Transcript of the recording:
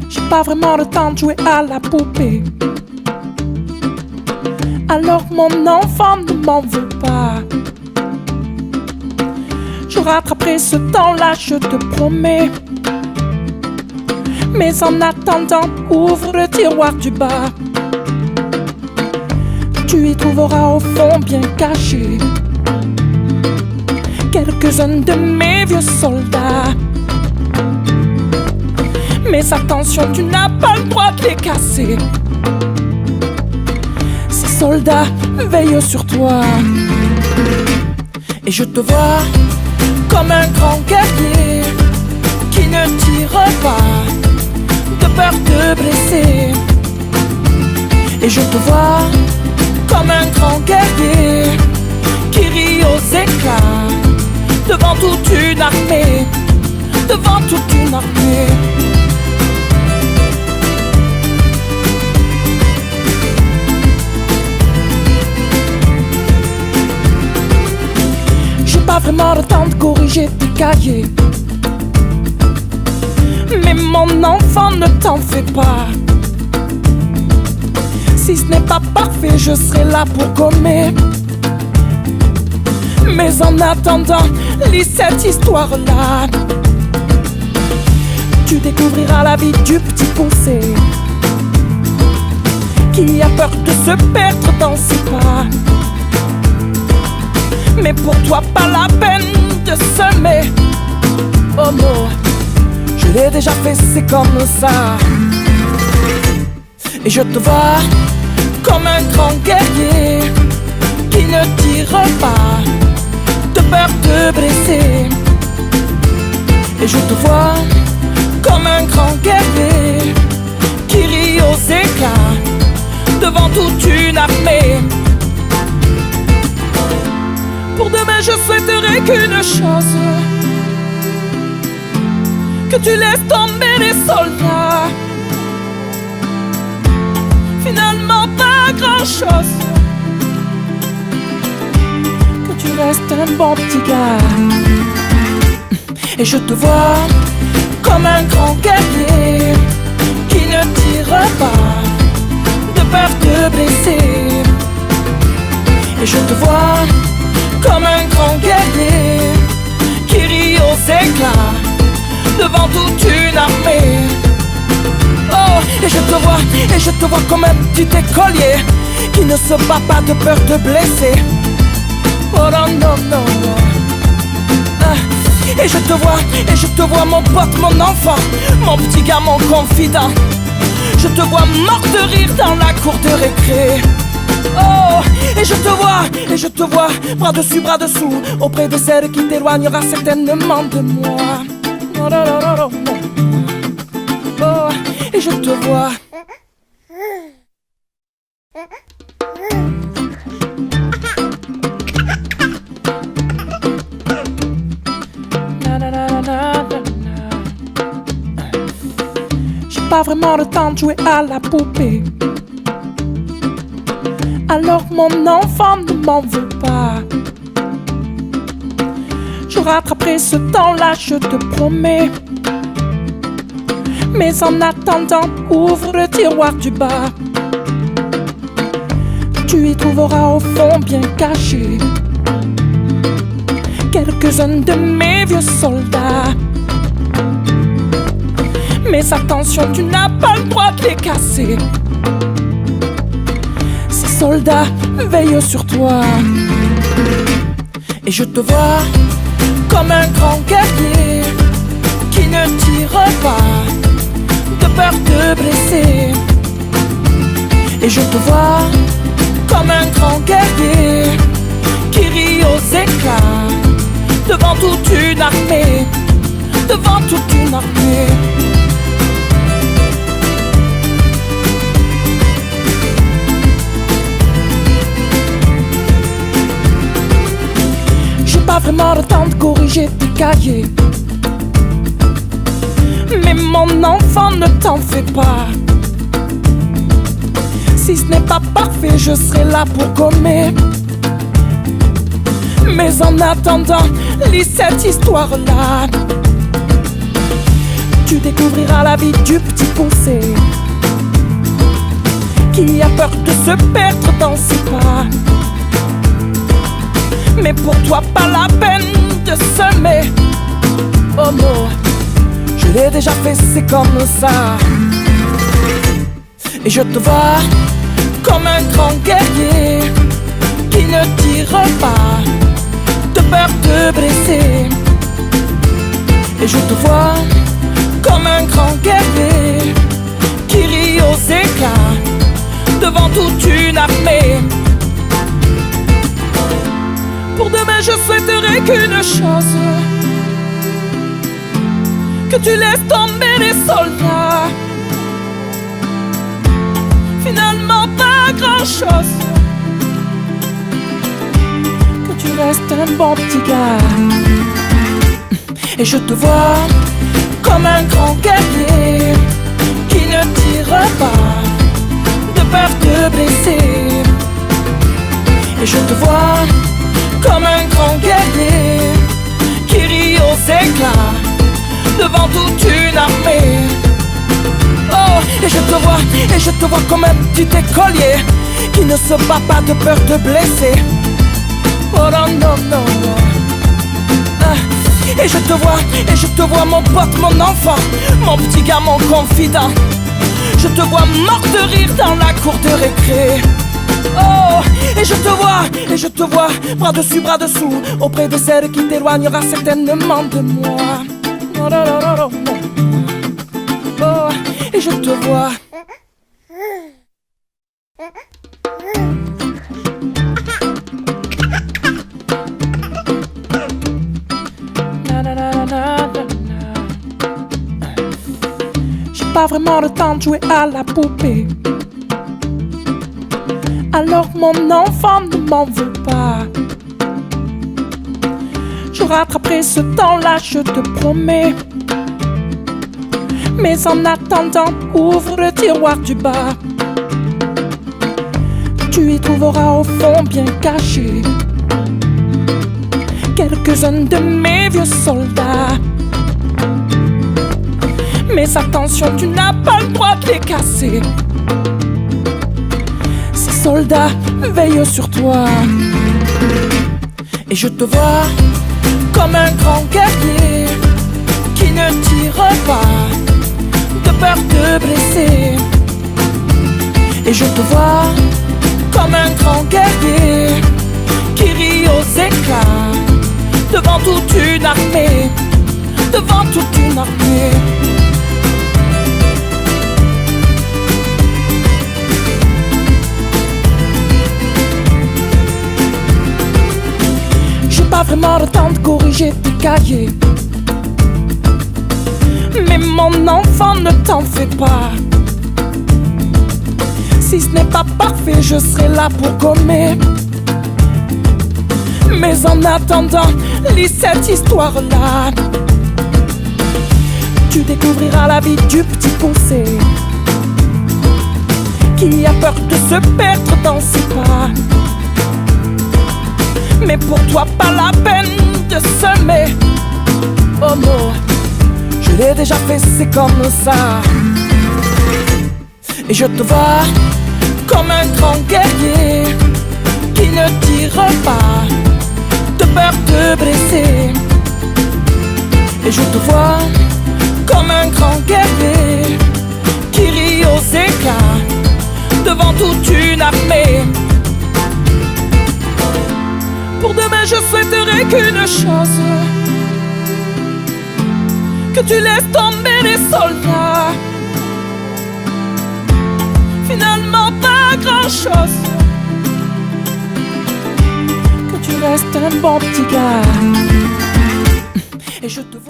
J'ai pas vraiment le temps de jouer à la poupée. Alors mon enfant ne m'en veut pas. Je rattraperai ce temps-là, je te promets. Mais en attendant, ouvre le tiroir du bas. Tu y trouveras au fond bien caché quelques-uns de mes vieux soldats. Mais attention, tu n'as pas le droit de les casser. Ces soldats veillent sur toi. Et je te vois comme un grand guerrier qui ne tire pas de peur de blesser. Et je te vois comme un grand guerrier qui rit aux éclats devant toute une armée, devant toute une armée. J'ai pas vraiment le temps de corriger tes cahiers, mais mon enfant, ne t'en fais pas. Si ce n'est pas parfait, je serai là pour gommer. Mais en attendant, lis cette histoire-là. Tu découvriras la vie du petit poussé qui a peur de se perdre dans ses pas. Mais pour toi, pas la peine de semer. Oh non, je l'ai déjà fait, c'est comme ça. Et je te vois comme un grand guerrier qui ne tire pas de peur de blesser. Et je te vois comme un grand guerrier qui rit aux éclats devant toute une armée. Pour demain, je souhaiterais qu'une chose, que tu laisses tomber les soldats. Finalement, pas grand-chose, que tu restes un bon petit gars. Et je te vois comme un grand guerrier qui ne tire pas de peur de blesser. Et je te vois comme un grand guerrier qui rit aux éclats devant toute une armée. Oh, et je te vois comme un petit écolier qui ne se bat pas de peur de blesser. Oh non, non, non, non. Et je te vois mon pote, mon enfant, mon petit gars, mon confident. Je te vois mort de rire dans la cour de récré. Oh, et je te vois, bras dessus, bras dessous, auprès de celle qui t'éloignera certainement de moi. Oh, oh, oh, oh, oh. Oh, et je te vois. J'ai pas vraiment le temps de jouer à la poupée. Alors mon enfant, ne m'en veut pas. Je rattraperai ce temps-là, je te promets. Mais en attendant, ouvre le tiroir du bas. Tu y trouveras au fond bien caché quelques-uns de mes vieux soldats. Mais attention, tu n'as pas le droit de les casser. Ces soldats veillent sur toi. Et je te vois comme un grand guerrier qui ne tire pas de peur de blesser. Et je te vois comme un grand guerrier qui rit aux éclats devant toute une armée, devant toute une armée. J'ai pas vraiment le temps de corriger tes cahiers, mais mon enfant, ne t'en fais pas. Si ce n'est pas parfait, je serai là pour gommer. Mais en attendant, lis cette histoire-là. Tu découvriras la vie du petit poussé qui a peur de se perdre dans ses pas. Mais pour toi, pas la peine de semer. Oh non, je l'ai déjà fait, c'est comme ça. Et je te vois comme un grand guerrier qui ne tire pas de peur de blesser. Et je te vois comme un grand guerrier qui rit aux éclats devant toute une armée. Pour demain je souhaiterais qu'une chose, que tu laisses tomber les soldats. Finalement pas grand chose, que tu restes un bon petit gars. Et je te vois comme un grand guerrier qui ne tire pas de peur de blesser. Et je te vois comme un grand guerrier qui rit aux éclats devant toute une armée. Oh, et je te vois comme un petit écolier qui ne se bat pas de peur de blesser. Oh non, non, non, non. Et je te vois mon pote, mon enfant, mon petit gars, mon confident. Je te vois mort de rire dans la cour de récré. Oh, et je te vois, bras dessus, bras dessous, auprès de celle qui t'éloignera certainement de moi. Oh, oh, oh, oh, oh. Oh, et je te vois. J'ai pas vraiment le temps de jouer à la poupée. Alors mon enfant ne m'en veut pas. Je rattraperai ce temps-là, je te promets. Mais en attendant, ouvre le tiroir du bas. Tu y trouveras au fond bien caché quelques-uns de mes vieux soldats. Mais attention, tu n'as pas le droit de les casser. Ces soldats veillent sur toi. Et je te vois comme un grand guerrier qui ne tire pas de peur de blesser. Et je te vois comme un grand guerrier qui rit aux éclats devant toute une armée, devant toute une armée. J'ai pas vraiment le temps de corriger tes cahiers, mais mon enfant, ne t'en fais pas. Si ce n'est pas parfait, je serai là pour gommer. Mais en attendant, lis cette histoire-là. Tu découvriras la vie du petit poussé qui a peur de se perdre dans ses pas. Mais pour toi, pas la peine de semer. Oh non, je l'ai déjà fait, c'est comme ça. Et je te vois comme un grand guerrier qui ne tire pas de peur de blesser. Et je te vois comme un grand guerrier qui rit aux éclats devant toute une armée. Pour demain je souhaiterais qu'une chose, que tu laisses tomber les soldats. Finalement pas grand chose, que tu restes un bon petit gars. Et je te vois